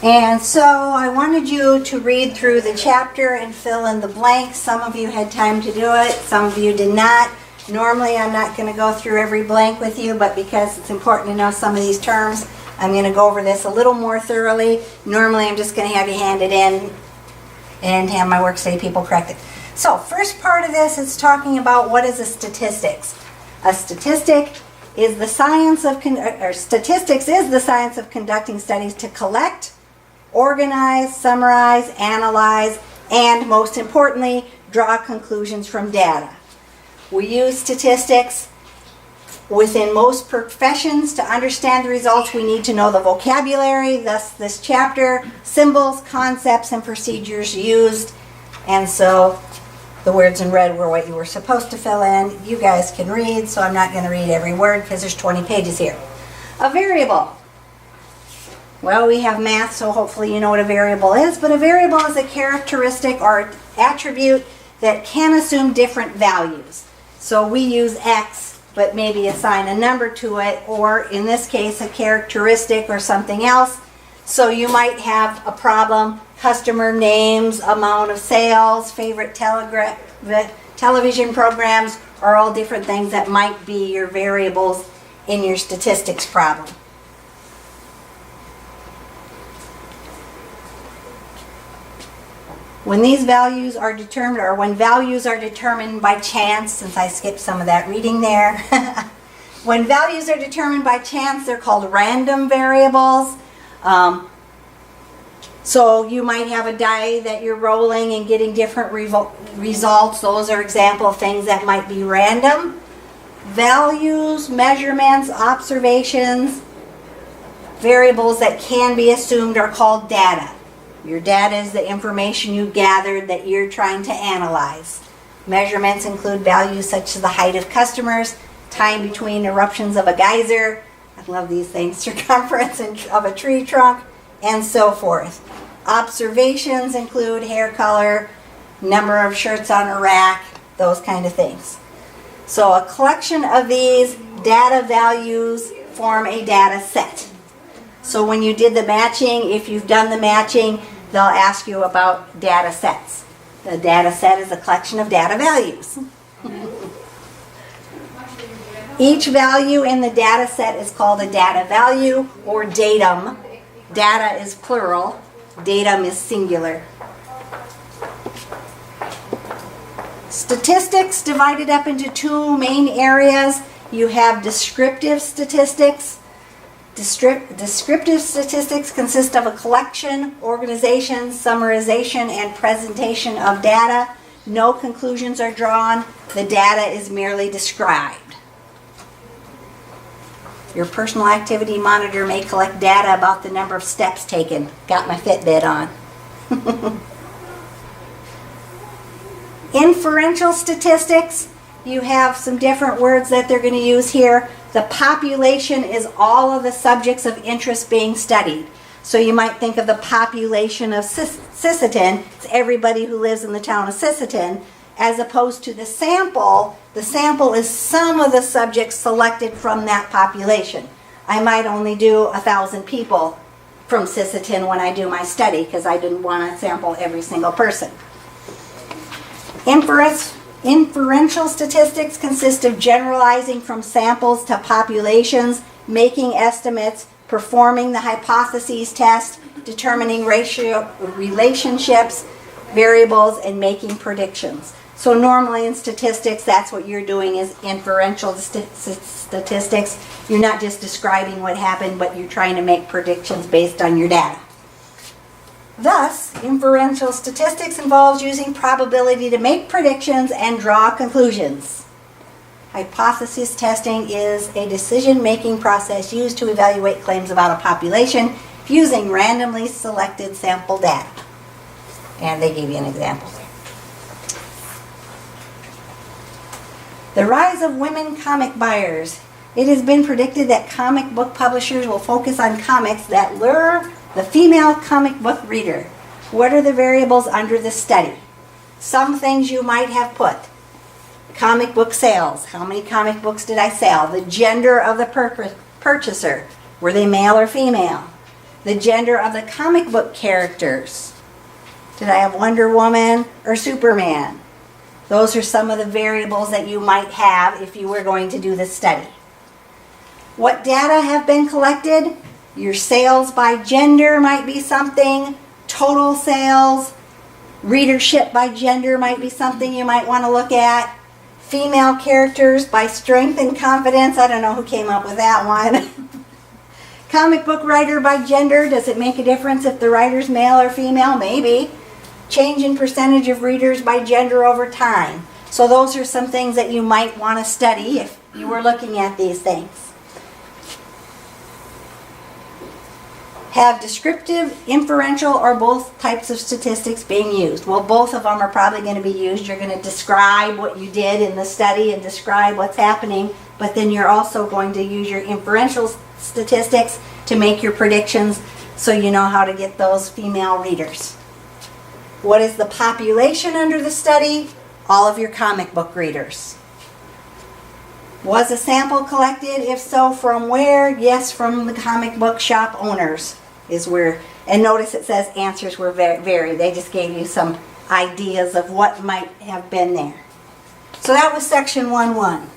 And so I wanted you to read through the chapter and fill in the blanks. Some of you had time to do it, some of you did not. Normally I'm not going to go through every blank with you, but because it's important to know some of these terms, I'm going to go over this a little more thoroughly. Normally I'm just going to have you hand it in and have my work-study people correct it. So first part of this is talking about what is a statistics. A statistic is the science of, statistics is the science of conducting studies to collect, organize, summarize, analyze, and most importantly, draw conclusions from data. We use statistics within most professions. To understand the results, we need to know the vocabulary, thus this chapter, symbols, concepts, and procedures used. And so the words in red were what you were supposed to fill in. You guys can read, so I'm not going to read every word because there's 20 pages here. A variable. Well, we have math, so hopefully you know what a variable is, but a variable is a characteristic or attribute that can assume different values. So we use X, but maybe assign a number to it, or in this case, a characteristic or something else. So you might have a problem, customer names, amount of sales, favorite television programs are all different things that might be your variables in your statistics problem. When these values are determined, or when values are determined by chance, since I skipped some of that reading there, when values are determined by chance, they're called random variables. So you might have a die that you're rolling and getting different results. Those are example of things that might be random. Values, measurements, observations, variables that can be assumed are called data. Your data is the information you gathered that you're trying to analyze. Measurements include values such as the height of customers, time between eruptions of a geyser, I love these things, circumference of a tree trunk, and so forth. Observations include hair color, number of shirts on a rack, those kind of things. So a collection of these data values form a data set. So when you did the matching, if you've done the matching, they'll ask you about data sets. The data set is a collection of data values. Each value in the data set is called a data value or datum. Data is plural, datum is singular. Statistics divided up into two main areas. You have descriptive statistics. Descriptive statistics consist of a collection, organization, summarization, and presentation of data. No conclusions are drawn. The data is merely described. Your personal activity monitor may collect data about the number of steps taken. Got my Fitbit on. Inferential statistics. You have some different words that they're going to use here. The population is all of the subjects of interest being studied. So you might think of the population of Sisseton, it's everybody who lives in the town of Sisseton, as opposed to the sample. The sample is some of the subjects selected from that population. I might only do 1,000 people from Sisseton when I do my study because I didn't want to sample every single person. Inferential statistics consist of generalizing from samples to populations, making estimates, performing the hypotheses test, determining relationships, variables, and making predictions. So normally in statistics, that's what you're doing is inferential statistics. You're not just describing what happened, but you're trying to make predictions based on your data. Thus, inferential statistics involves using probability to make predictions and draw conclusions. Hypothesis testing is a decision-making process used to evaluate claims about a population using randomly selected sample data. And they give you an example. The rise of women comic buyers. It has been predicted that comic book publishers will focus on comics that lure the female comic book reader. What are the variables under this study? Some things you might have put. Comic book sales. How many comic books did I sell? The gender of the purchaser. Were they male or female? The gender of the comic book characters. Did I have Wonder Woman or Superman? Those are some of the variables that you might have if you were going to do this study. What data have been collected? Your sales by gender might be something. Total sales. Readership by gender might be something you might want to look at. Female characters by strength and confidence. I don't know who came up with that one. Comic book writer by gender. Does it make a difference if the writer's male or female? Maybe. Change in percentage of readers by gender over time. So those are some things that you might want to study if you were looking at these things. Have descriptive, inferential, or both types of statistics being used? Well, both of them are probably going to be used. You're going to describe what you did in the study and describe what's happening, but then you're also going to use your inferential statistics to make your predictions so you know how to get those female readers. What is the population under the study? All of your comic book readers. Was a sample collected? If so, from where? Yes, from the comic book shop owners is where. And notice it says answers were varied. They just gave you some ideas of what might have been there. So that was section 1.1.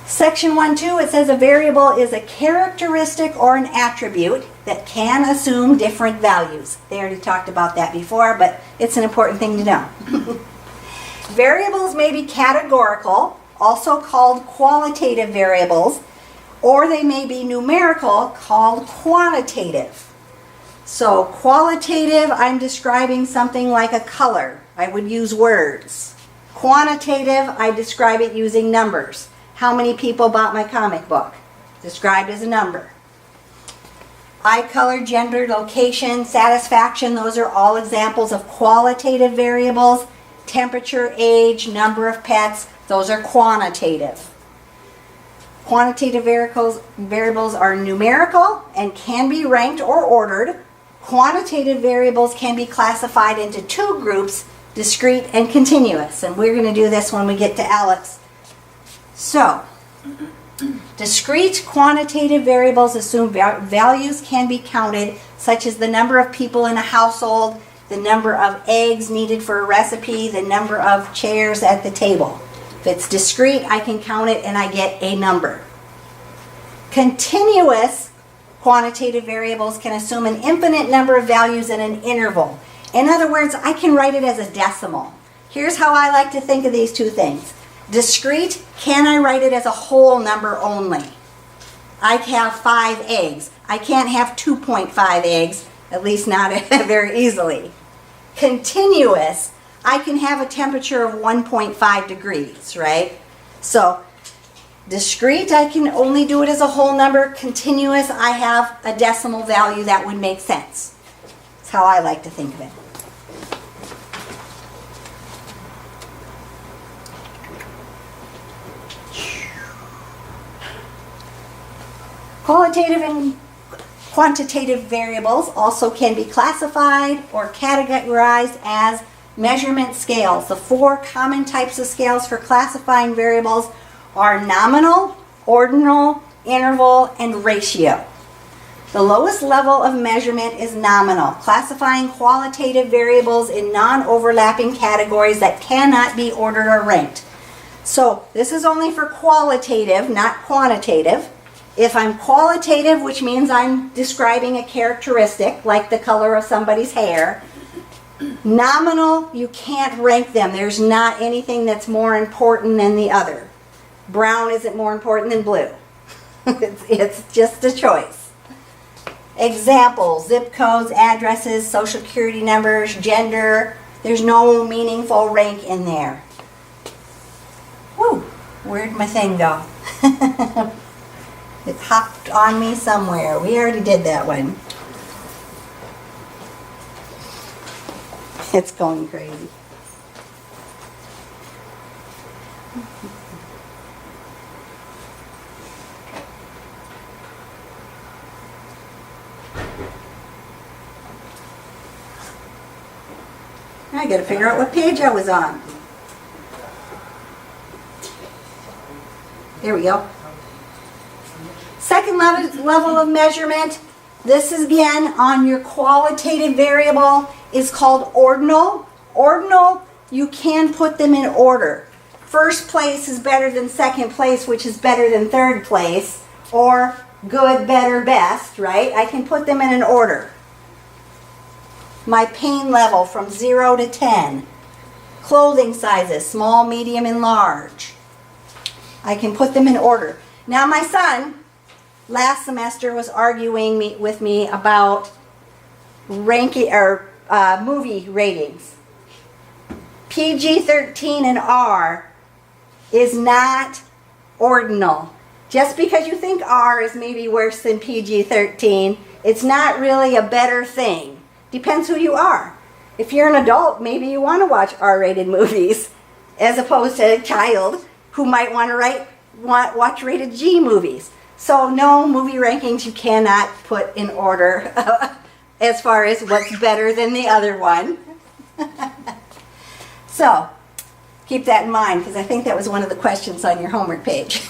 Section 1.2, it says a variable is a characteristic or an attribute that can assume different values. They already talked about that before, but it's an important thing to know. Variables may be categorical, also called qualitative variables, or they may be numerical, called quantitative. So qualitative, I'm describing something like a color. I would use words. Quantitative, I describe it using numbers. How many people bought my comic book? Described as a number. Eye color, gender, location, satisfaction, those are all examples of qualitative variables. Temperature, age, number of pets, those are quantitative. Quantitative variables are numerical and can be ranked or ordered. Quantitative variables can be classified into two groups, discrete and continuous. And we're going to do this when we get to Alex. So, discrete quantitative variables assume values can be counted, such as the number of people in a household, the number of eggs needed for a recipe, the number of chairs at the table. If it's discrete, I can count it and I get a number. Continuous quantitative variables can assume an infinite number of values in an interval. In other words, I can write it as a decimal. Here's how I like to think of these two things. Discrete, can I write it as a whole number only? I have 5 eggs. I can't have 2.5 eggs, at least not very easily. Continuous, I can have a temperature of 1.5 degrees, right? So, discrete, I can only do it as a whole number. Continuous, I have a decimal value that would make sense. That's how I like to think of it. Qualitative and quantitative variables also can be classified or categorized as measurement scales. The 4 common types of scales for classifying variables are nominal, ordinal, interval, and ratio. The lowest level of measurement is nominal, classifying qualitative variables in non-overlapping categories that cannot be ordered or ranked. So this is only for qualitative, not quantitative. If I'm qualitative, which means I'm describing a characteristic, like the color of somebody's hair, nominal, you can't rank them. There's not anything that's more important than the other. Brown isn't more important than blue. It's just a choice. Examples, zip codes, addresses, social security numbers, gender. There's no meaningful rank in there. Whew, where'd my thing go? It hopped on me somewhere. We already did that one. It's going crazy. I gotta figure out what page I was on. There we go. Second level of measurement, this is again on your qualitative variable, is called ordinal. Ordinal, you can put them in order. First place is better than second place, which is better than third place, or good, better, best, right? I can put them in an order. My pain level from 0 to 10. Clothing sizes, small, medium, and large. I can put them in order. Now my son, last semester, was arguing with me about ranking or movie ratings. PG-13 and R is not ordinal. Just because you think R is maybe worse than PG-13, it's not really a better thing. Depends who you are. If you're an adult, maybe you want to watch R-rated movies as opposed to a child who might want to watch rated G movies. So no, movie rankings you cannot put in order as far as what's better than the other one. So keep that in mind, because I think that was one of the questions on your homework page.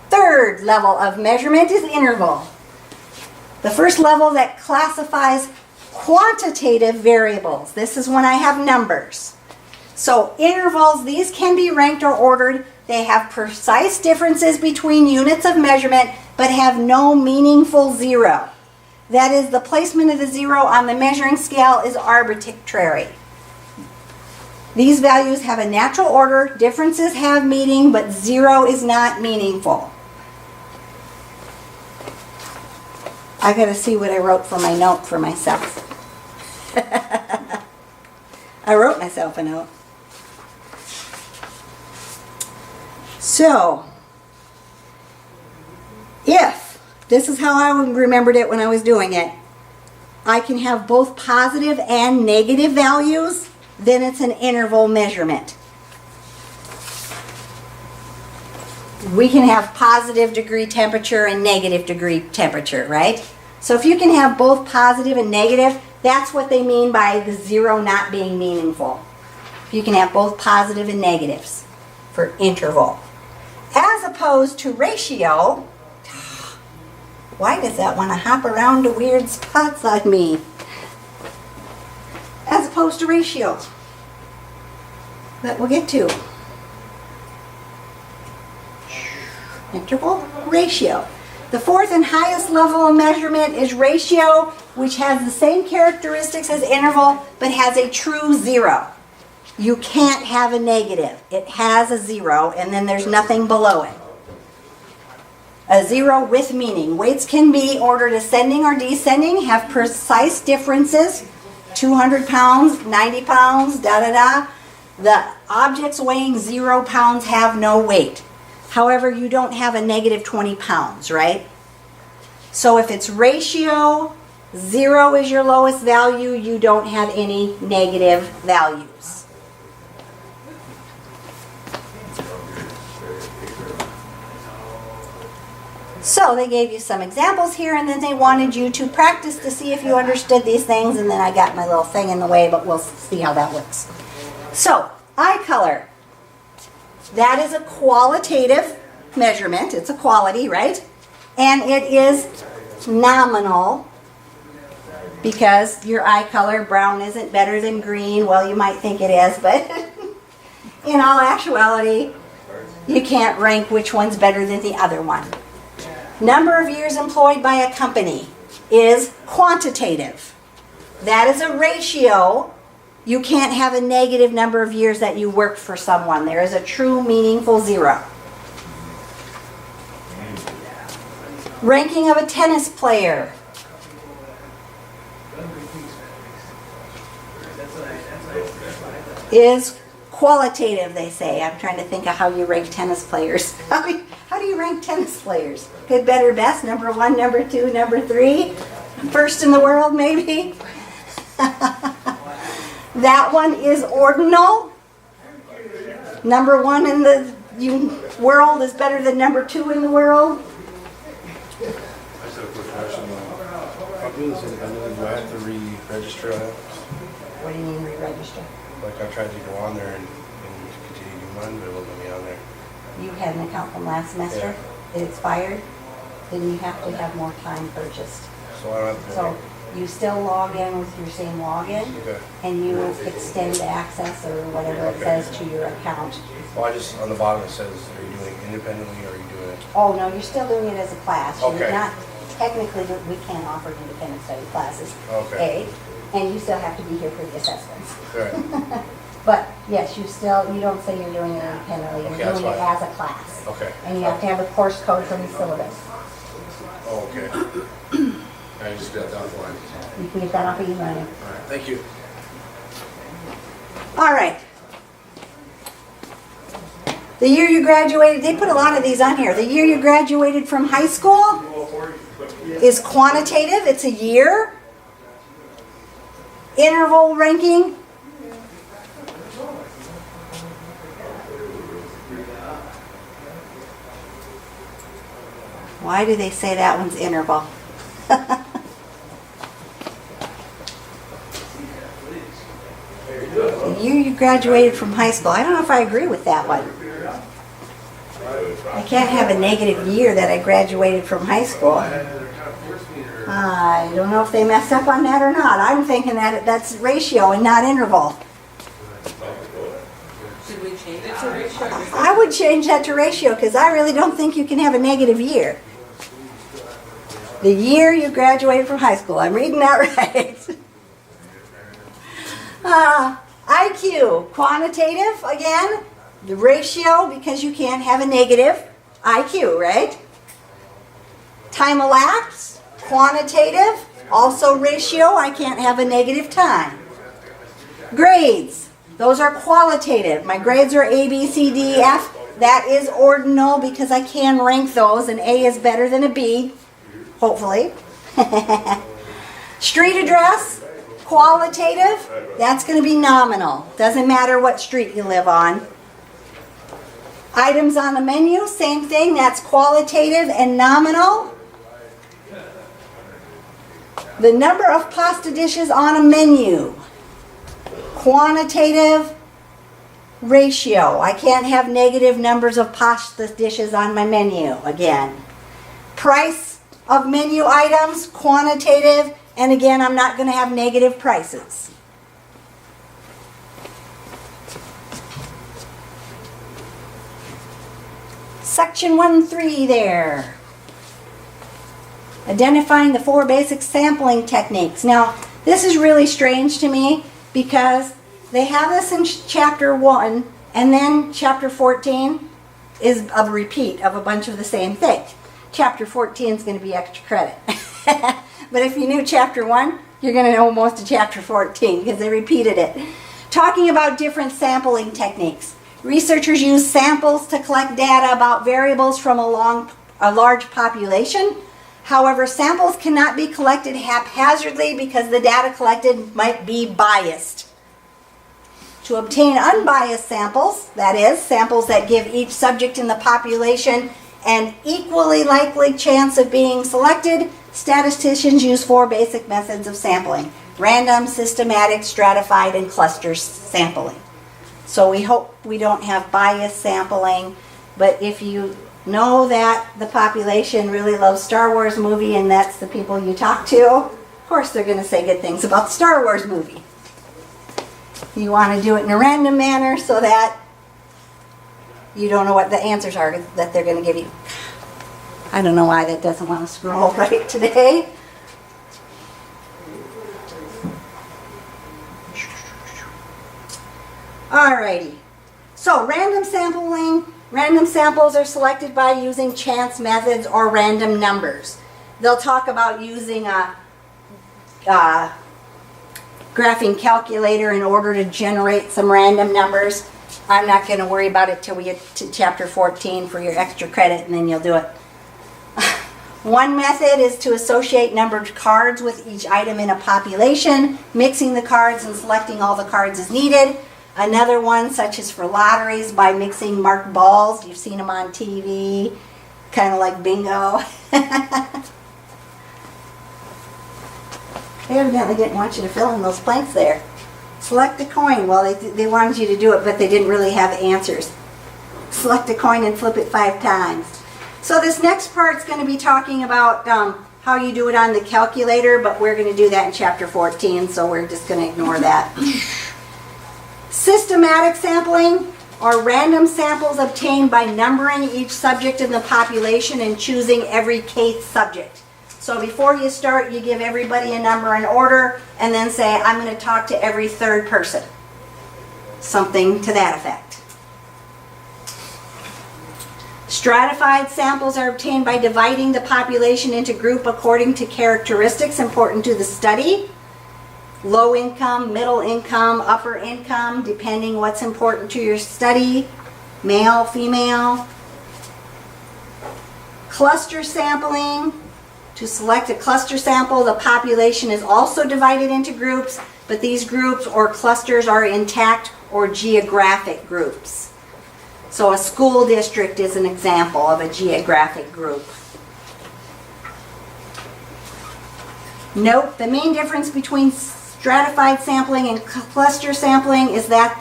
Third level of measurement is interval. The first level that classifies quantitative variables. This is when I have numbers. So intervals, these can be ranked or ordered. They have precise differences between units of measurement, but have no meaningful zero. That is, the placement of the zero on the measuring scale is arbitrary. These values have a natural order, differences have meaning, but zero is not meaningful. I gotta see what I wrote for my note for myself. I wrote myself a note. So, if, this is how I remembered it when I was doing it, I can have both positive and negative values, then it's an interval measurement. We can have positive degree temperature and negative degree temperature, right? So if you can have both positive and negative, that's what they mean by the zero not being meaningful. If you can have both positive and negatives for interval. As opposed to ratio, why does that want to hop around to weird spots on me? As opposed to ratio, that we'll get to. Interval, ratio. The fourth and highest level of measurement is ratio, which has the same characteristics as interval, but has a true zero. You can't have a negative. It has a zero, and then there's nothing below it. A zero with meaning. Weights can be ordered ascending or descending, have precise differences, 200 pounds, 90 pounds, da-da-da. The objects weighing 0 pounds have no weight. However, you don't have a negative 20 pounds, right? So if it's ratio, 0 is your lowest value, you don't have any negative values. So they gave you some examples here, and then they wanted you to practice to see if you understood these things, and then I got my little thing in the way, but we'll see how that works. So, eye color. That is a qualitative measurement. It's a quality, right? And it is nominal because your eye color, brown isn't better than green. Well, you might think it is, but in all actuality, you can't rank which one's better than the other one. Number of years employed by a company is quantitative. That is a ratio. You can't have a negative number of years that you worked for someone. There is a true meaningful zero. Ranking of a tennis player. Is qualitative, they say. I'm trying to think of how you rank tennis players. How do you rank tennis players? Good, better, best, number 1, number 2, number 3? First in the world, maybe? That one is ordinal. Number 1 in the world is better than number 2 in the world. I just have a quick question. I'll do this independently. Do I have to re-register? What do you mean re-register? Like I tried to go on there and continue to run, but it won't let me on there. You had an account from last semester? Yeah. It expired? Then you have to have more time purchased. So I don't have to. So you still log in with your same login, Okay. and you extend access or whatever it Okay. says to your account. Well, I just, on the bottom it says, are you doing it independently or are you doing it? Oh, no, you're still doing it as a class. You're Okay. not, technically, we can't offer independent study classes. Okay. A, and you still have to be here for the assessments. Right. But yes, you don't say you're doing it independently, Okay, you're that's doing it fine. as a class. Okay. And you have to have a course code from the syllabus. Oh, okay. I just got that one. You can get that off of e-learning. All right, thank you. All right. The year you graduated, they put a lot of these on here. The year you graduated from high school is quantitative, it's a year. Interval ranking. Why do they say that one's interval? The year you graduated from high school. I don't know if I agree with that one. I can't have a negative year that I graduated from high school. I don't know if they messed up on that or not. I'm thinking that that's ratio and not interval. Should we change it to ratio? I would change that to ratio because I really don't think you can have a negative year. The year you graduated from high school. I'm reading that right. IQ, quantitative again. The ratio because you can't have a negative IQ, right? Time elapsed, quantitative, also ratio. I can't have a negative time. Grades, those are qualitative. My grades are A, B, C, D, F. That is ordinal because I can rank those, and A is better than a B, hopefully. Street address, qualitative. That's going to be nominal. Doesn't matter what street you live on. Items on the menu, same thing. That's qualitative and nominal. The number of pasta dishes on a menu. Quantitative, ratio. I can't have negative numbers of pasta dishes on my menu, again. Price of menu items, quantitative, and again, I'm not going to have negative prices. Section 1.3 there. Identifying the 4 basic sampling techniques. Now, this is really strange to me because they have this in chapter 1 and then chapter 14 is a repeat of a bunch of the same thing. Chapter 14 is going to be extra credit. But if you knew chapter 1, you're going to know most of chapter 14 because they repeated it. Talking about different sampling techniques. Researchers use samples to collect data about variables from a large population. However, samples cannot be collected haphazardly because the data collected might be biased. To obtain unbiased samples, that is, samples that give each subject in the population an equally likely chance of being selected, statisticians use 4 basic methods of sampling: random, systematic, stratified, and cluster sampling. So we hope we don't have bias sampling, but if you know that the population really loves Star Wars movie and that's the people you talk to, of course they're going to say good things about the Star Wars movie. You want to do it in a random manner so that you don't know what the answers are that they're going to give you. I don't know why that doesn't want to scroll right today. Alrighty. So random sampling. Random samples are selected by using chance methods or random numbers. They'll talk about using a graphing calculator in order to generate some random numbers. I'm not going to worry about it till we get to chapter 14 for your extra credit, and then you'll do it. One method is to associate numbered cards with each item in a population, mixing the cards and selecting all the cards as needed. Another one, such as for lotteries, by mixing marked balls. You've seen them on TV, kind of like bingo. They evidently didn't want you to fill in those blanks there. Select a coin. Well, they wanted you to do it, but they didn't really have answers. Select a coin and flip it 5 times. So this next part's going to be talking about how you do it on the calculator, but we're going to do that in chapter 14, so we're just going to ignore that. Systematic sampling are random samples obtained by numbering each subject in the population and choosing every kth subject. So before you start, you give everybody a number in order and then say, I'm going to talk to every 3rd person. Something to that effect. Stratified samples are obtained by dividing the population into groups according to characteristics important to the study. Low income, middle income, upper income, depending what's important to your study. Male, female. Cluster sampling. To select a cluster sample, the population is also divided into groups, but these groups or clusters are intact or geographic groups. So a school district is an example of a geographic group. Note, the main difference between stratified sampling and cluster sampling is that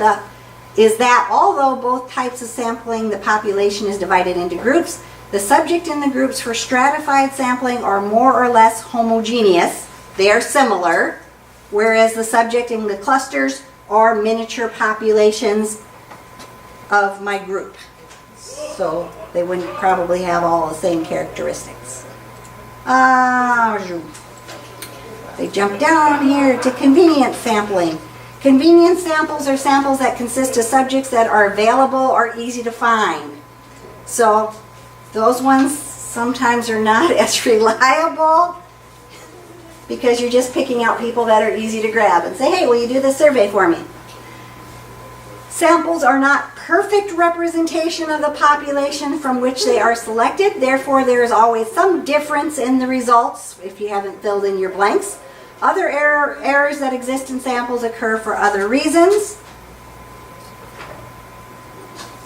although both types of sampling, the population is divided into groups, the subject in the groups for stratified sampling are more or less homogeneous. They are similar, whereas the subject in the clusters are miniature populations of my group. So they wouldn't probably have all the same characteristics. They jump down here to convenience sampling. Convenience samples are samples that consist of subjects that are available or easy to find. So those ones sometimes are not as reliable because you're just picking out people that are easy to grab and say, hey, will you do this survey for me? Samples are not perfect representation of the population from which they are selected. Therefore, there is always some difference in the results if you haven't filled in your blanks. Other errors that exist in samples occur for other reasons.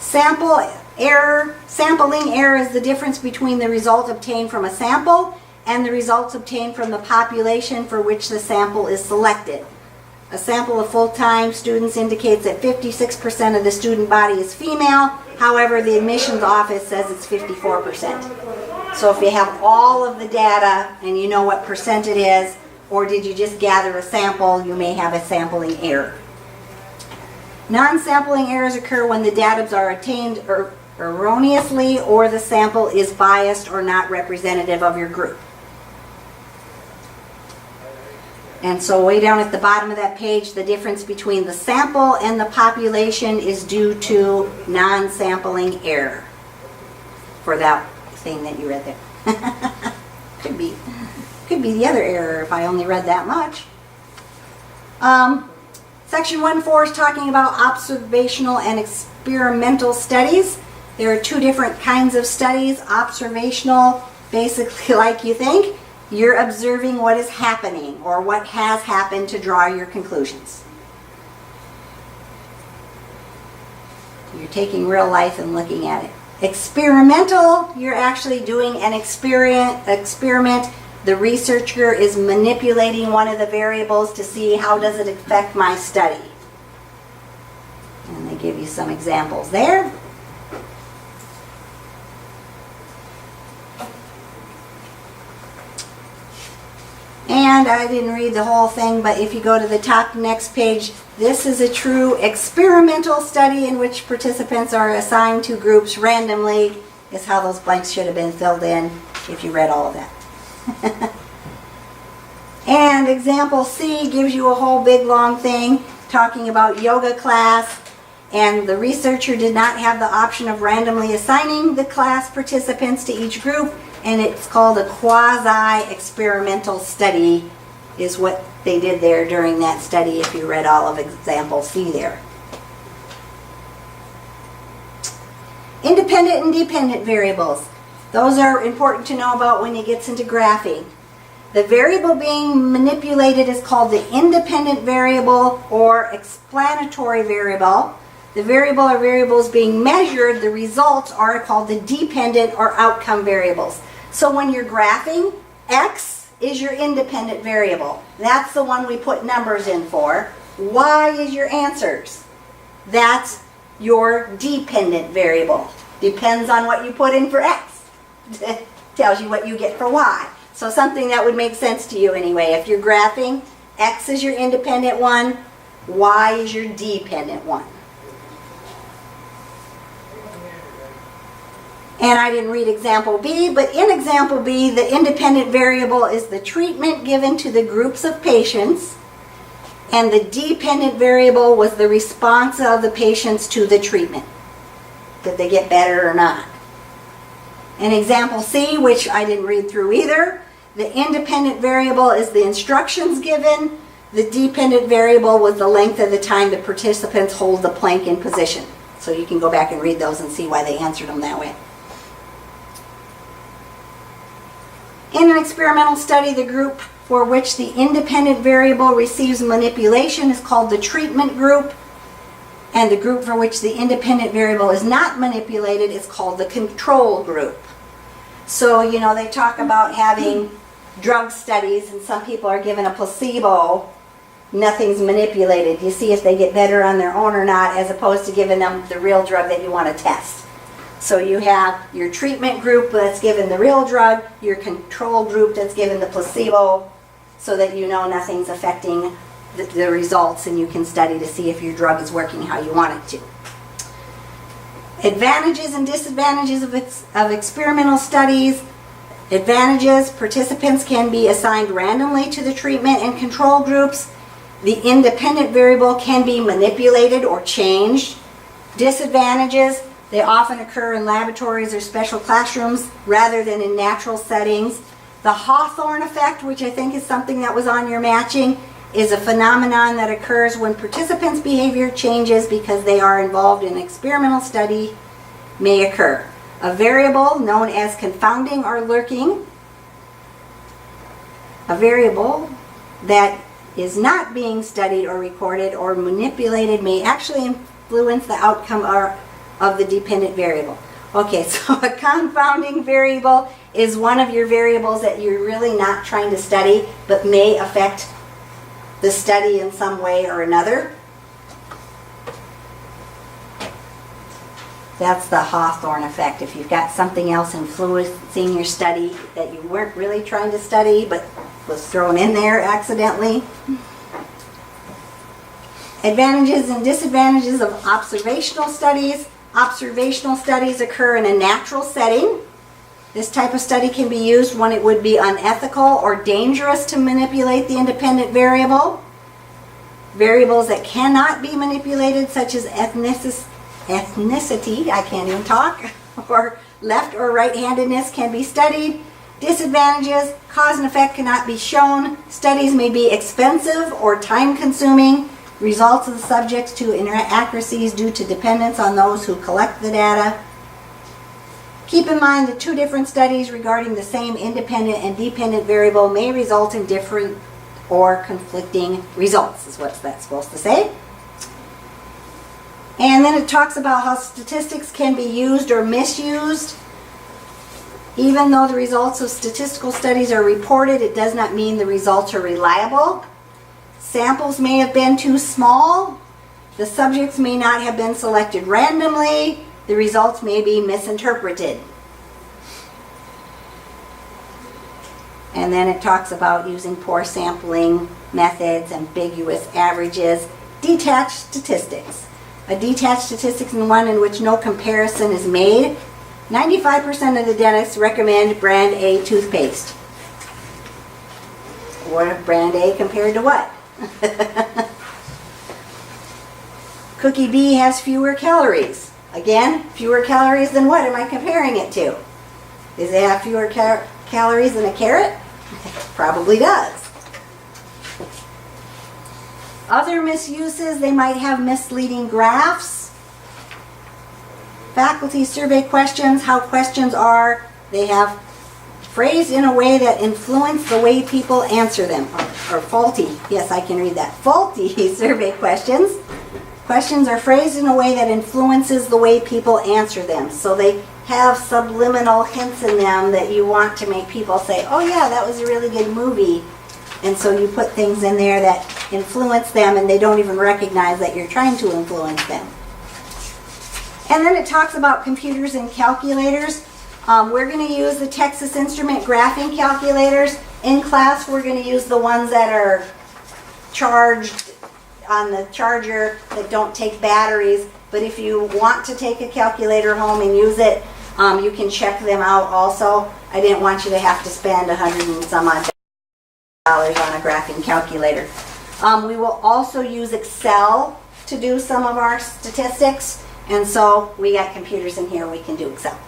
Sampling error is the difference between the result obtained from a sample and the results obtained from the population for which the sample is selected. A sample of full-time students indicates that 56% of the student body is female. However, the admissions office says it's 54%. So if you have all of the data and you know what percent it is, or did you just gather a sample, you may have a sampling error. Non-sampling errors occur when the data are obtained erroneously or the sample is biased or not representative of your group. And so way down at the bottom of that page, the difference between the sample and the population is due to non-sampling error for that thing that you read there. Could be the other error if I only read that much. Section 1.4 is talking about observational and experimental studies. There are 2 different kinds of studies. Observational, basically like you think. You're observing what is happening or what has happened to draw your conclusions. You're taking real life and looking at it. Experimental, you're actually doing an experiment. The researcher is manipulating one of the variables to see how does it affect my study. And they give you some examples there. And I didn't read the whole thing, but if you go to the top next page, this is a true experimental study in which participants are assigned to groups randomly, is how those blanks should have been filled in if you read all of that. And example C gives you a whole big long thing talking about yoga class, and the researcher did not have the option of randomly assigning the class participants to each group, and it's called a quasi experimental study is what they did there during that study if you read all of example C there. Independent and dependent variables. Those are important to know about when you get into graphing. The variable being manipulated is called the independent variable or explanatory variable. The variable or variables being measured, the results are called the dependent or outcome variables. So when you're graphing, X is your independent variable. That's the one we put numbers in for. Y is your answers. That's your dependent variable. Depends on what you put in for X. It tells you what you get for Y. So something that would make sense to you anyway. If you're graphing, X is your independent one, Y is your dependent one. And I didn't read example B, but in example B, the independent variable is the treatment given to the groups of patients, and the dependent variable was the response of the patients to the treatment. Did they get better or not? In example C, which I didn't read through either, the independent variable is the instructions given. The dependent variable was the length of the time the participants hold the plank in position. So you can go back and read those and see why they answered them that way. In an experimental study, the group for which the independent variable receives manipulation is called the treatment group, and the group for which the independent variable is not manipulated is called the control group. So, you know, they talk about having drug studies, and some people are given a placebo, nothing's manipulated. You see if they get better on their own or not, as opposed to giving them the real drug that you want to test. So you have your treatment group that's given the real drug, your control group that's given the placebo, so that you know nothing's affecting the results, and you can study to see if your drug is working how you want it to. Advantages and disadvantages of experimental studies. Advantages: participants can be assigned randomly to the treatment and control groups. The independent variable can be manipulated or changed. Disadvantages: they often occur in laboratories or special classrooms rather than in natural settings. The Hawthorne Effect, which I think is something that was on your matching, is a phenomenon that occurs when participants' behavior changes because they are involved in an experimental study may occur. A variable known as confounding or lurking, a variable that is not being studied or recorded or manipulated, may actually influence the outcome of the dependent variable. Okay, so a confounding variable is one of your variables that you're really not trying to study, but may affect the study in some way or another. That's the Hawthorne effect. If you've got something else influencing your study that you weren't really trying to study, but was thrown in there accidentally. Advantages and disadvantages of observational studies. Observational studies occur in a natural setting. This type of study can be used when it would be unethical or dangerous to manipulate the independent variable. Variables that cannot be manipulated, such as ethnicity, I can't even talk, or left or right-handedness, can be studied. Disadvantages: cause and effect cannot be shown. Studies may be expensive or time-consuming. Results of the subjects to inaccuracies due to dependence on those who collect the data. Keep in mind that two different studies regarding the same independent and dependent variable may result in different or conflicting results, is what that's supposed to say. And then it talks about how statistics can be used or misused. Even though the results of statistical studies are reported, it does not mean the results are reliable. Samples may have been too small. The subjects may not have been selected randomly. The results may be misinterpreted. And then it talks about using poor sampling methods, ambiguous averages, detached statistics. A detached statistic is one in which no comparison is made. 95% of the dentists recommend brand A toothpaste. What brand A compared to what? Cookie B has fewer calories. Again, fewer calories than what am I comparing it to? Does it have fewer calories than a carrot? Probably does. Other misuses: they might have misleading graphs. Faculty survey questions: how questions are, they have phrased in a way that influence the way people answer them. Or faulty, yes, I can read that. Faulty survey questions. Questions are phrased in a way that influences the way people answer them. So they have subliminal hints in them that you want to make people say, oh yeah, that was a really good movie. And so you put things in there that influence them, and they don't even recognize that you're trying to influence them. And then it talks about computers and calculators. We're going to use the Texas Instrument graphing calculators. In class, we're going to use the ones that are charged on the charger that don't take batteries. But if you want to take a calculator home and use it, you can check them out also. I didn't want you to have to spend $100 and some odd on a graphing calculator. We will also use Excel to do some of our statistics. And so we got computers in here, we can do Excel.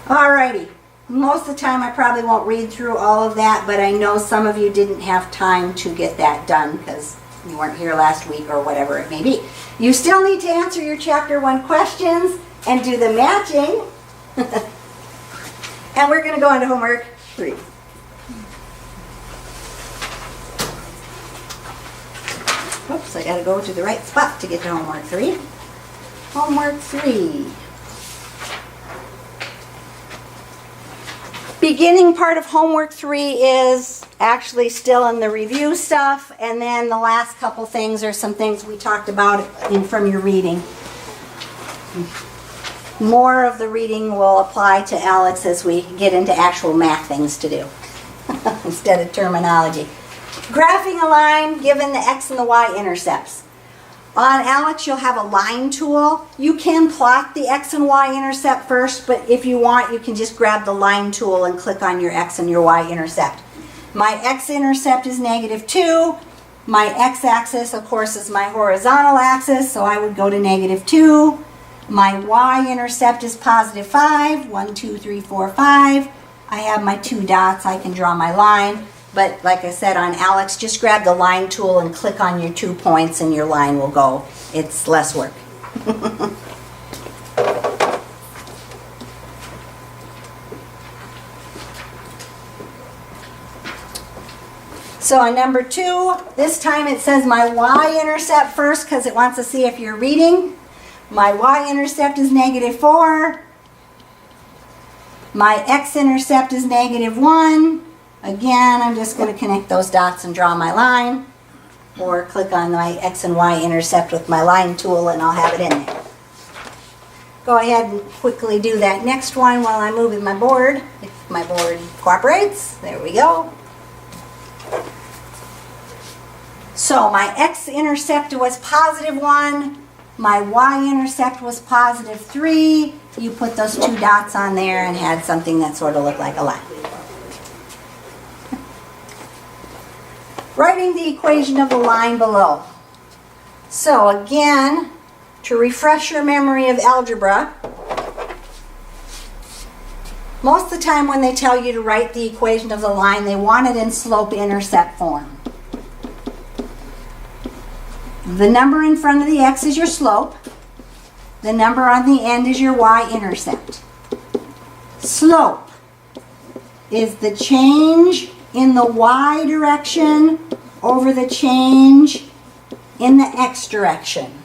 Alrighty. Most of the time I probably won't read through all of that, but I know some of you didn't have time to get that done because you weren't here last week or whatever it may be. You still need to answer your Chapter 1 questions and do the matching. And we're going to go on to homework 3. Oops, I got to go to the right spot to get to homework 3. Homework 3. Beginning part of homework 3 is actually still in the review stuff, and then the last couple things are some things we talked about from your reading. More of the reading will apply to Alex as we get into actual math things to do instead of terminology. Graphing a line given the x and the y-intercepts. On Alex, you'll have a line tool. You can plot the x and y-intercept first, but if you want, you can just grab the line tool and click on your x and your y-intercept. My x-intercept is -2. My x-axis, of course, is my horizontal axis, so I would go to -2. My y-intercept is +5. 1, 2, 3, 4, 5. I have my 2 dots. I can draw my line. But like I said on Alex, just grab the line tool and click on your 2 points and your line will go. It's less work. So on number 2, this time it says my y-intercept first because it wants to see if you're reading. My y-intercept is -4. My x-intercept is -1. Again, I'm just going to connect those dots and draw my line, or click on my x and y-intercept with my line tool and I'll have it in there. Go ahead and quickly do that next one while I'm moving my board, if my board cooperates. There we go. So my x-intercept was +1, my y-intercept was +3. You put those 2 dots on there and had something that sort of looked like a line. Writing the equation of the line below. So again, to refresh your memory of algebra, most of the time when they tell you to write the equation of the line, they want it in slope-intercept form. The number in front of the x is your slope. The number on the end is your y-intercept. Slope is the change in the y direction over the change in the x direction.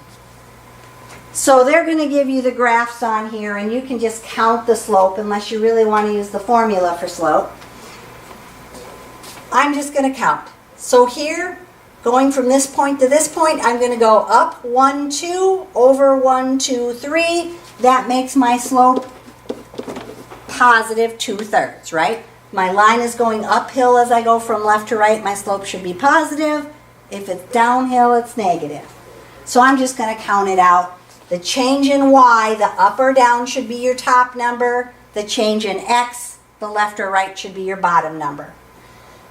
So they're going to give you the graphs on here and you can just count the slope unless you really want to use the formula for slope. I'm just going to count. So here, going from this point to this point, I'm going to go up 1, 2, over 1, 2, 3. That makes my slope +2/3, right? My line is going uphill as I go from left to right. My slope should be positive. If it's downhill, it's negative. So I'm just going to count it out. The change in y, the up or down, should be your top number. The change in x, the left or right, should be your bottom number.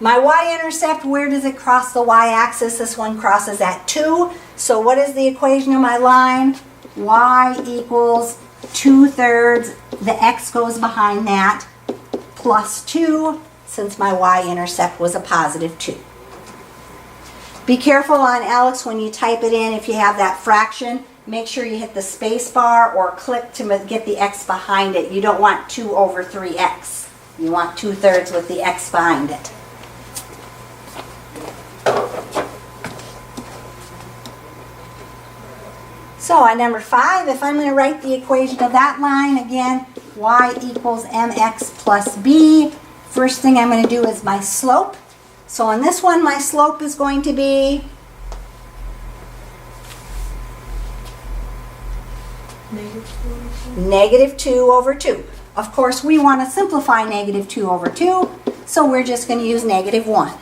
My y-intercept, where does it cross the y-axis? This one crosses at 2. So what is the equation of my line? Y equals 2/3. The x goes behind that. +2, since my y-intercept was a +2. Be careful on Alex when you type it in. If you have that fraction, make sure you hit the space bar or click to get the x behind it. You don't want 2/3x. You want 2/3 with the x behind it. So on number 5, if I'm going to write the equation of that line, again, y equals mx plus b. First thing I'm going to do is my slope. So on this one, my slope is going to be -2/2. Of course, we want to simplify -2/2, so we're just going to use -1.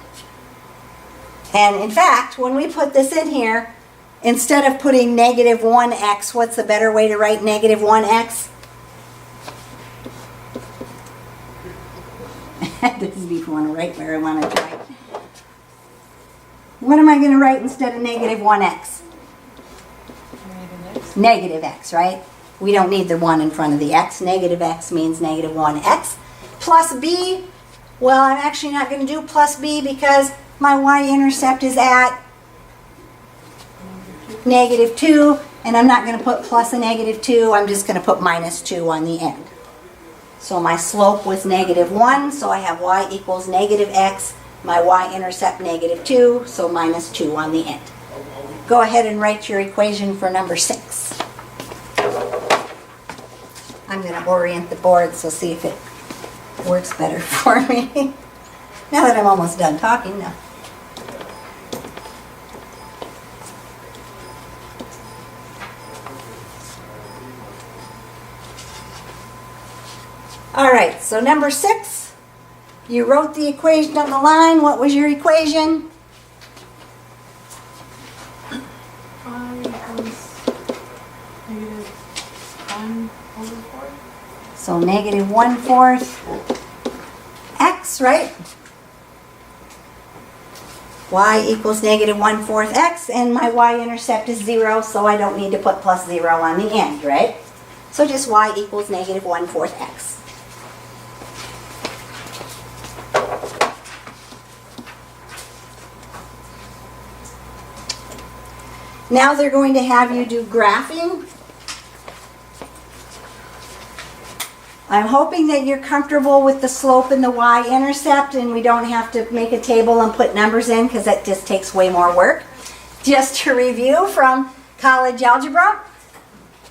And in fact, when we put this in here, instead of putting -1x, what's the better way to write -1x? This is if you want to write where I want to write. What am I going to write instead of -1x? Negative x, right? We don't need the 1 in front of the x. Negative x means -1x. Plus b, well, I'm actually not going to do plus b because my y-intercept is at -2, and I'm not going to put plus a -2. I'm just going to put -2 on the end. So my slope was -1, so I have y equals -x. My y-intercept -2, so -2 on the end. Go ahead and write your equation for number 6. I'm going to orient the board, so see if it works better for me. Now that I'm almost done talking now. All right, so number 6, you wrote the equation on the line. What was your equation? So -1/4 x, right? Y equals -1/4 x, and my y-intercept is 0, so I don't need to put plus 0 on the end, right? So just y equals -1/4 x. Now they're going to have you do graphing. I'm hoping that you're comfortable with the slope and the y-intercept, and we don't have to make a table and put numbers in because that just takes way more work. Just to review from college algebra,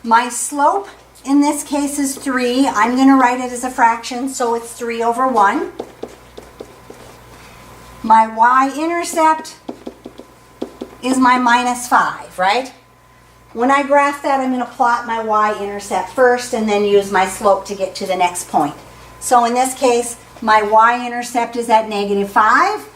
my slope in this case is 3. I'm going to write it as a fraction, so it's 3/1. My y-intercept is my -5, right? When I graph that, I'm going to plot my y-intercept first and then use my slope to get to the next point. So in this case, my y-intercept is at -5.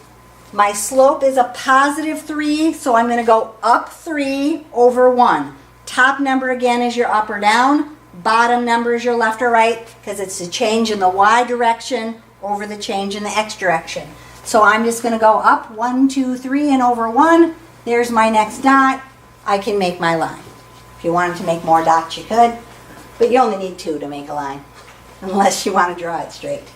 My slope is a +3, so I'm going to go up 3/1. Top number again is your up or down. Bottom number is your left or right, because it's the change in the y direction over the change in the x direction. So I'm just going to go up 1, 2, 3 and over 1. There's my next dot. I can make my line. If you wanted to make more dots, you could, but you only need 2 to make a line, unless you want to draw it straight.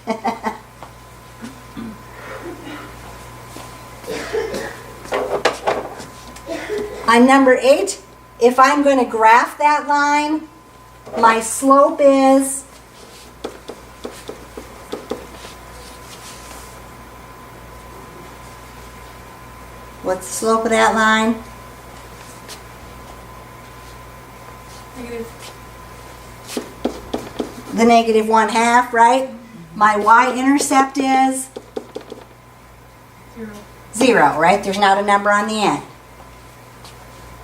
On number 8, if I'm going to graph that line, my slope is what's the slope of that line? The -1/2, right? My y-intercept is 0, right? There's not a number on the end.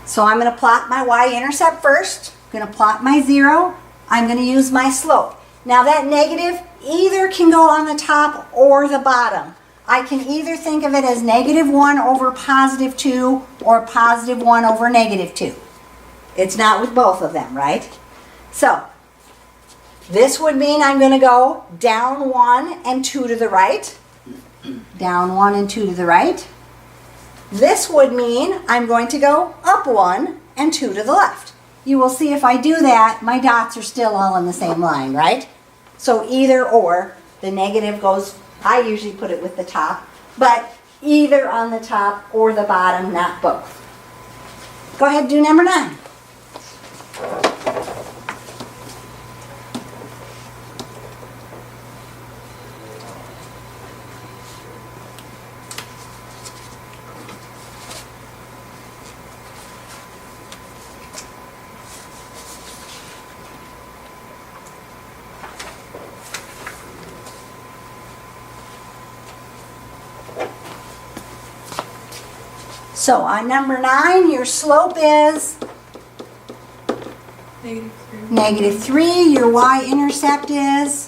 So I'm going to plot my y-intercept first. I'm going to plot my 0. I'm going to use my slope. Now that negative either can go on the top or the bottom. I can either think of it as -1 over +2 or +1 over -2. It's not with both of them, right? So this would mean I'm going to go down 1 and 2 to the right. Down 1 and 2 to the right. This would mean I'm going to go up 1 and 2 to the left. You will see if I do that, my dots are still all in the same line, right? So either or, the negative goes, I usually put it with the top, but either on the top or the bottom, not both. Go ahead and do number 9. So on number 9, your slope is -3. Your y-intercept is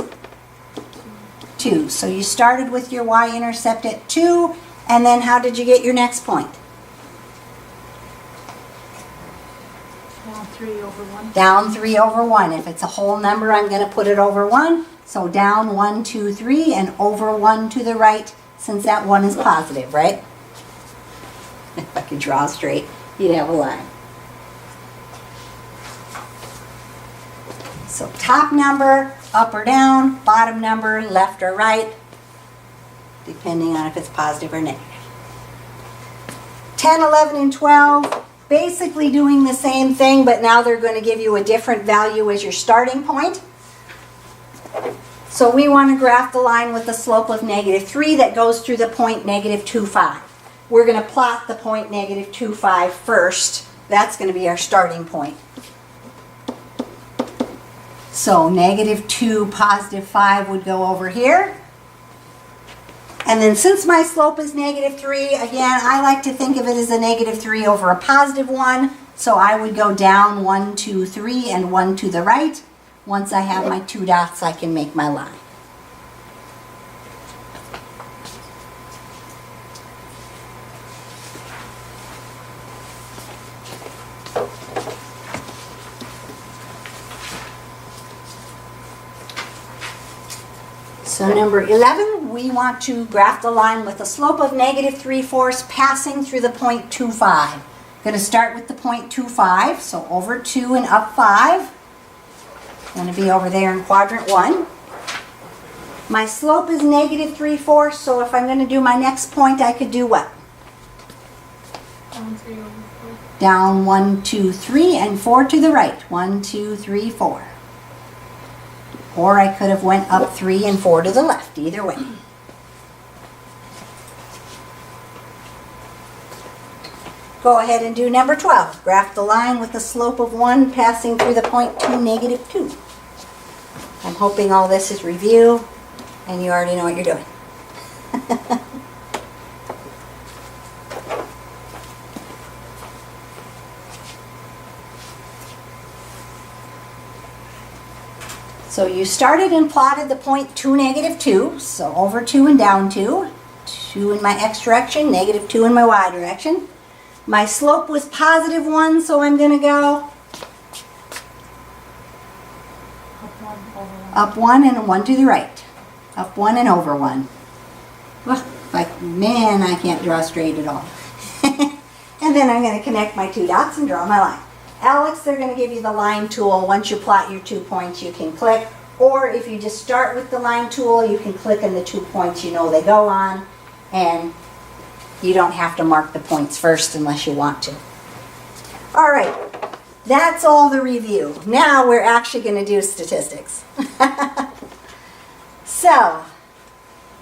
2. So you started with your y-intercept at 2, and then how did you get your next point? Down 3 over 1. Down 3 over 1. If it's a whole number, I'm going to put it over 1. So down 1, 2, 3, and over 1 to the right, since that 1 is positive, right? If I could draw straight, you'd have a line. So top number, up or down, bottom number, left or right, depending on if it's positive or negative. 10, 11, and 12, basically doing the same thing, but now they're going to give you a different value as your starting point. So we want to graph the line with the slope of -3 that goes through the point -2,5. We're going to plot the point -2,5 first. That's going to be our starting point. So -2, +5 would go over here. And then since my slope is -3, again, I like to think of it as a -3 over a +1. So I would go down 1, 2, 3, and 1 to the right. Once I have my 2 dots, I can make my line. So number 11, we want to graph the line with a slope of -3/4 passing through the point 2,5. Going to start with the point 2,5, so over 2 and up 5. Going to be over there in quadrant 1. My slope is -3/4, so if I'm going to do my next point, I could do what? Down 3 over 4. Down 1, 2, 3, and 4 to the right. 1, 2, 3, 4. Or I could have went up 3 and 4 to the left, either way. Go ahead and do number 12. Graph the line with the slope of 1 passing through the point 2, -2. I'm hoping all this is review and you already know what you're doing. So you started and plotted the point 2, -2, so over 2 and down 2. 2 in my x direction, -2 in my y direction. My slope was +1, so I'm going to go Up 1 over 1. up 1 and 1 to the right. Up 1 and over 1. Well, like, man, I can't draw straight at all. And then I'm going to connect my 2 dots and draw my line. Alex, they're going to give you the line tool. Once you plot your 2 points, you can click. Or if you just start with the line tool, you can click on the 2 points you know they go on. And you don't have to mark the points first unless you want to. All right, that's all the review. Now we're actually going to do statistics. So,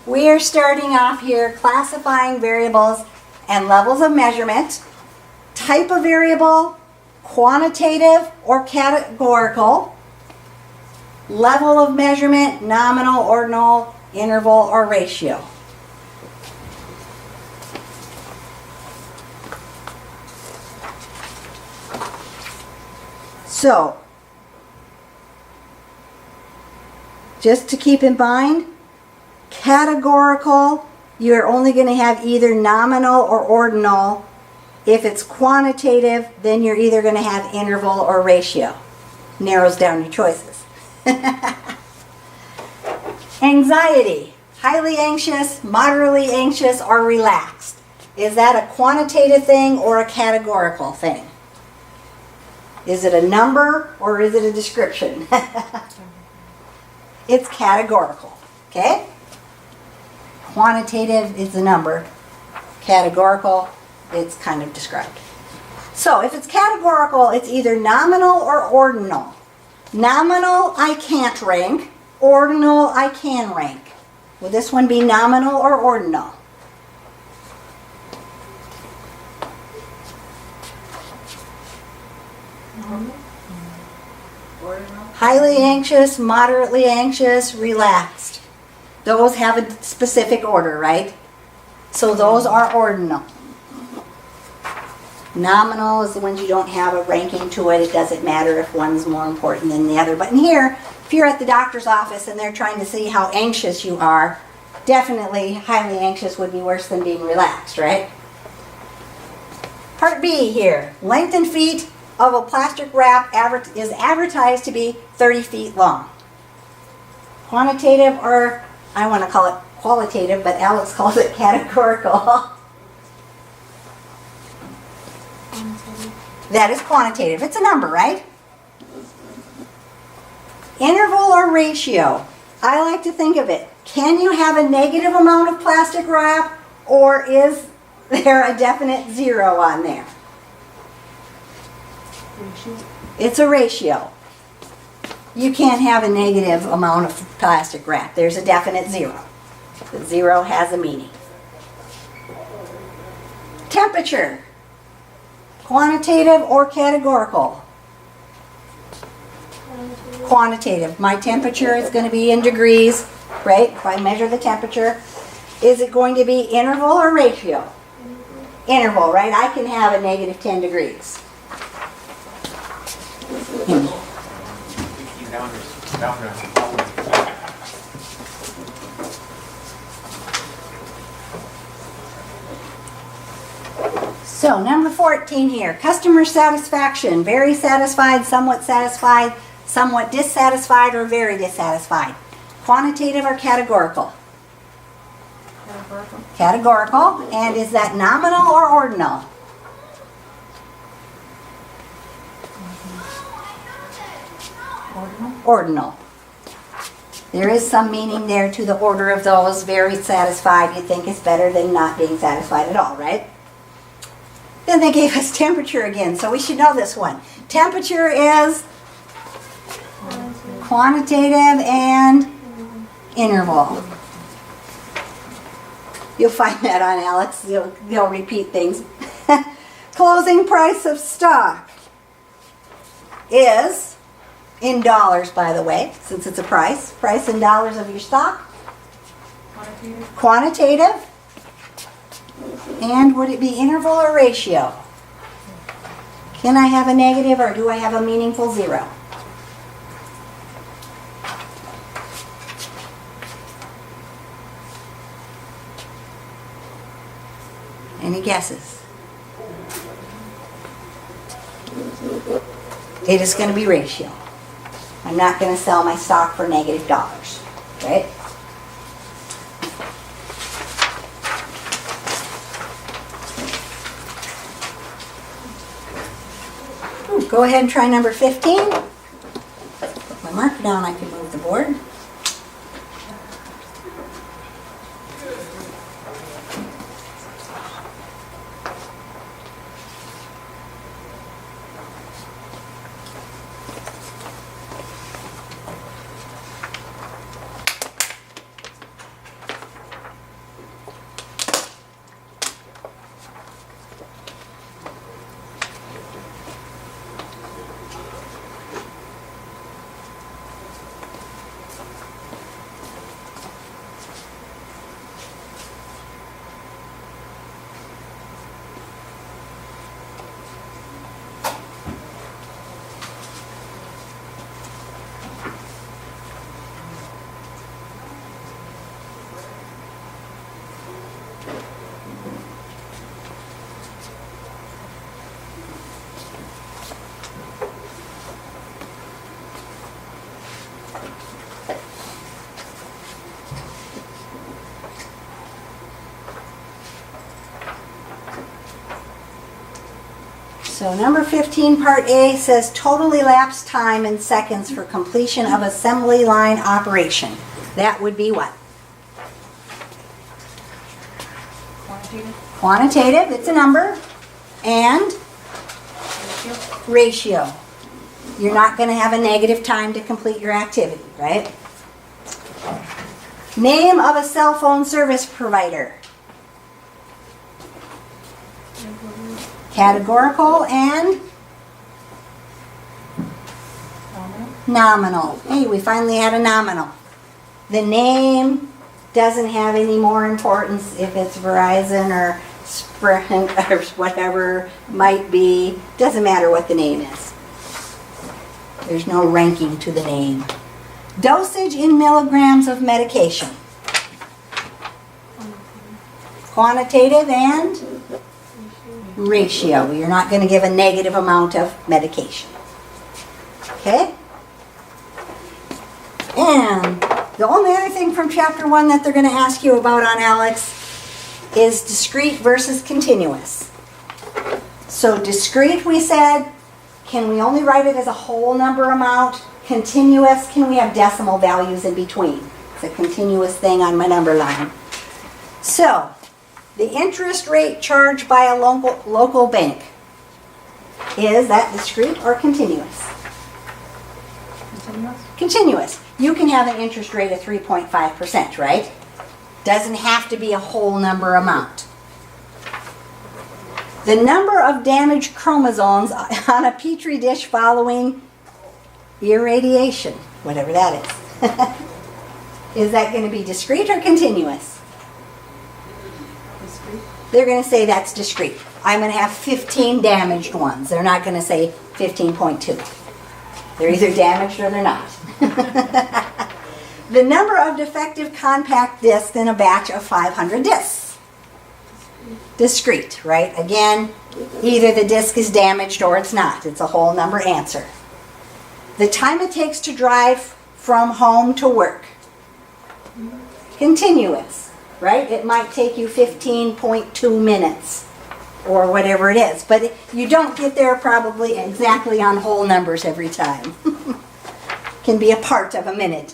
we are starting off here classifying variables and levels of measurement. Type of variable, quantitative or categorical. Level of measurement, nominal, ordinal, interval, or ratio. So, just to keep in mind, categorical, you're only going to have either nominal or ordinal. If it's quantitative, then you're either going to have interval or ratio. Narrows down your choices. Anxiety, highly anxious, moderately anxious, or relaxed. Is that a quantitative thing or a categorical thing? Is it a number or is it a description? It's categorical, okay? Quantitative is the number. Categorical, it's kind of described. So if it's categorical, it's either nominal or ordinal. Nominal, I can't rank. Ordinal, I can rank. Will this one be nominal or ordinal? Highly anxious, moderately anxious, relaxed. Those have a specific order, right? So those are ordinal. Nominal is the ones you don't have a ranking to it. It doesn't matter if one's more important than the other. But in here, if you're at the doctor's office and they're trying to see how anxious you are, definitely highly anxious would be worse than being relaxed, right? Part B here. Length in feet of a plastic wrap is advertised to be 30 feet long. Quantitative, or I want to call it qualitative, but Alex calls it categorical. That is quantitative. It's a number, right? Interval or ratio. I like to think of it. Can you have a negative amount of plastic wrap, or is there a definite zero on there? It's a ratio. You can't have a negative amount of plastic wrap. There's a definite zero. The zero has a meaning. Temperature. Quantitative or categorical? Quantitative. My temperature is going to be in degrees, right? If I measure the temperature. Is it going to be interval or ratio? Interval, right? I can have a negative 10 degrees. So number 14 here, customer satisfaction, very satisfied, somewhat dissatisfied, or very dissatisfied. Quantitative or categorical? Categorical. Categorical, and is that nominal or ordinal? Ordinal. Ordinal. There is some meaning there to the order of those. Very satisfied, you think, is better than not being satisfied at all, right? Then they gave us temperature again, so we should know this one. Temperature is quantitative and interval. You'll find that on Alex. They'll repeat things. Closing price of stock is, in dollars by the way, since it's a price in dollars of your stock. Quantitative. Quantitative. And would it be interval or ratio? Can I have a negative, or do I have a meaningful zero? Any guesses? It is going to be ratio. I'm not going to sell my stock for negative dollars, right? Go ahead and try number 15. Put my marker down, I can move the board. So number 15, part A, says total elapsed time in seconds for completion of assembly line operation. That would be what? Quantitative. Quantitative, it's a number. And ratio. You're not going to have a negative time to complete your activity, right? Name of a cell phone service provider. Categorical and nominal. Hey, we finally had a nominal. The name doesn't have any more importance if it's Verizon or Sprint, or whatever might be. Doesn't matter what the name is. There's no ranking to the name. Dosage in milligrams of medication. Quantitative and ratio. You're not going to give a negative amount of medication. Okay? And the only other thing from chapter 1 that they're going to ask you about on Alex is discrete versus continuous. So discrete, we said, can we only write it as a whole number amount? Continuous, can we have decimal values in between? It's a continuous thing on my number line. So, the interest rate charged by a local bank, is that discrete or continuous? Continuous? Continuous. You can have an interest rate of 3.5%, right? Doesn't have to be a whole number amount. The number of damaged chromosomes on a petri dish following irradiation, whatever that is. Is that going to be discrete or continuous? Discrete? They're going to say that's discrete. I'm going to have 15 damaged ones. They're not going to say 15.2. They're either damaged or they're not. The number of defective compact discs in a batch of 500 discs. Discrete, right? Again, either the disc is damaged or it's not. It's a whole number answer. The time it takes to drive from home to work. Continuous, right? It might take you 15.2 minutes or whatever it is, but you don't get there probably exactly on whole numbers every time. Can be a part of a minute.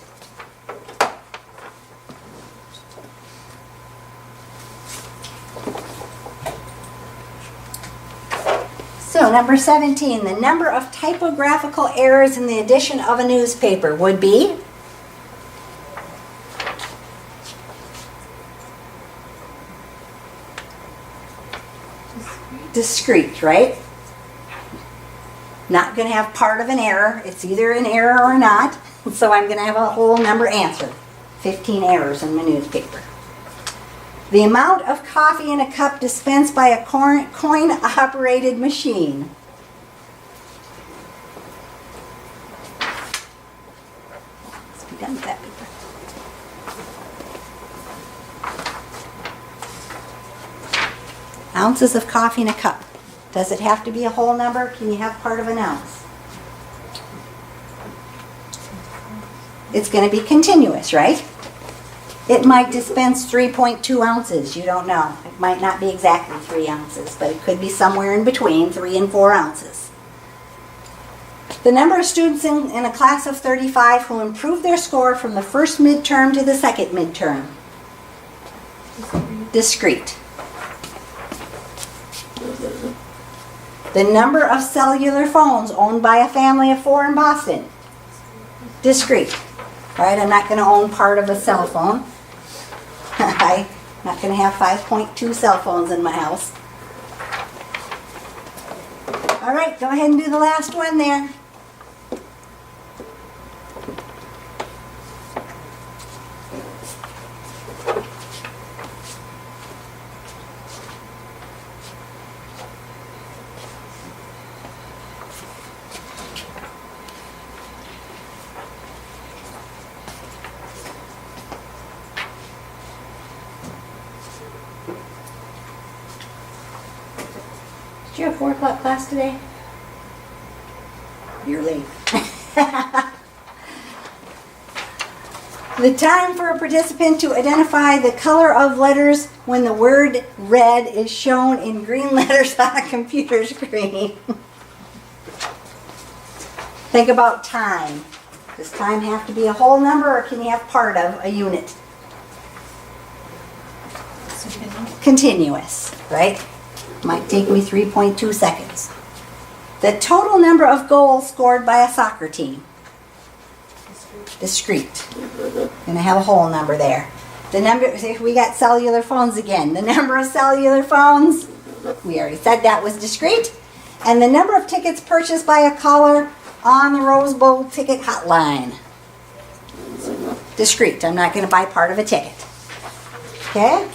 So number 17, the number of typographical errors in the edition of a newspaper would be discrete, right? Not going to have part of an error. It's either an error or not. So I'm going to have a whole number answer. 15 errors in my newspaper. The amount of coffee in a cup dispensed by a coin-operated machine. Let's be done with that paper. Ounces of coffee in a cup. Does it have to be a whole number? Can you have part of an ounce? It's going to be continuous, right? It might dispense 3.2 ounces. You don't know. It might not be exactly 3 ounces, but it could be somewhere in between 3 and 4 ounces. The number of students in a class of 35 who improved their score from the first midterm to the second midterm. Discrete. The number of cellular phones owned by a family of 4 in Boston. Discrete. All right, I'm not going to own part of a cell phone. I'm not going to have 5.2 cell phones in my house. All right, go ahead and do the last one there. Did you have 4 o'clock class today? You're late. The time for a participant to identify the color of letters when the word red is shown in green letters on a computer screen. Think about time. Does time have to be a whole number or can you have part of a unit? Continuous, right? Might take me 3.2 seconds. The total number of goals scored by a soccer team. Discrete. Gonna have a whole number there. The number, we got cellular phones again. The number of cellular phones, we already said that was discrete. And the number of tickets purchased by a caller on the Rose Bowl ticket hotline. Discrete. I'm not gonna buy part of a ticket. Okay?